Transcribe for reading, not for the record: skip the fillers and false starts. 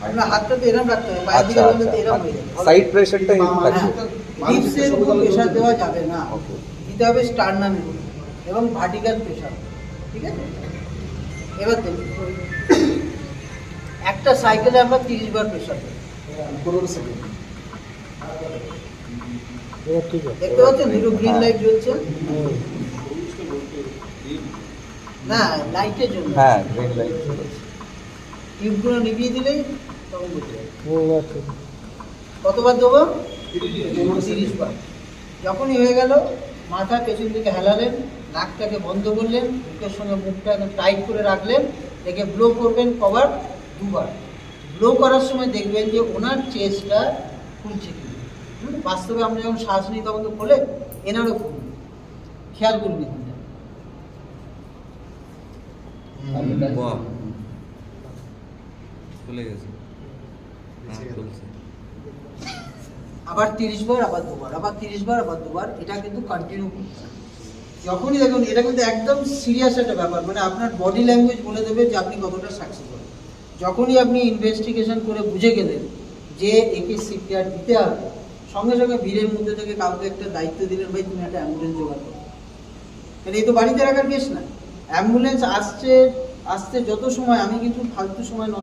আপনার হাতটা তো এরকম রাখতে হবে, পায়ের দিকে বললে তো এরকম হয়ে যাবে। সাইড প্রেসারটা এরকম থাকছে। হিপসের উপর প্রেশার দেওয়া যাবে না, ওকে। দিতে হবে স্টার্নামের উপর এবং ভার্টিক্যাল প্রেশার। ঠিক আছে, এবার দেখুন একটা সাইকেলে আমরা 30 বার প্রেশার দেবো। দেখতে পাচ্ছেন দুটো গ্রিন লাইট জ্বলছে না, লাইটের জন্য। হ্যাঁ, গ্রিন লাইট। টিউবগুলো নিভিয়ে দিলেই তখন বুঝে যাবে। কতবার দেবো? 30 বার। যখনই হয়ে গেল মাথা পেছন দিকে হেলালেন, নাকটাকে বন্ধ করলেন, মুখের সঙ্গে মুখটা একদম টাইট করে রাখলেন, দেখে ব্লো করবেন কভার 2 বার। ব্লো করার সময় দেখবেন যে ওনার চেস্টটা খুলছে কি। বাস্তবে আমরা যখন শ্বাস নিই তখন তো খোলে, এনারও খুলবে, খেয়াল করুন। আবার 30 বার, আবার 2 বার, আবার 30 বার, আবার 2 বার। এটা কিন্তু কন্টিনিউ করতে হবে। যখনই দেখুন, এটা কিন্তু একদম সিরিয়াস একটা ব্যাপার, মানে আপনার বডি ল্যাঙ্গুয়েজ বলে দেবে যে আপনি কতটা সাকসেসফুল। যখনই আপনি ইনভেস্টিগেশন করে বুঝে গেলেন যে একে সিপিআর দিতে হবে, সঙ্গে সঙ্গে ভিড়ের মধ্যে থেকে কাউকে একটা দায়িত্ব দিলেন, ভাই তুমি একটা অ্যাম্বুলেন্স জোগাড় করো। কারণ এই তো বাড়িতে রাখার কেস না, অ্যাম্বুলেন্স আসছে যত সময়, আমি কিন্তু ফালতু সময়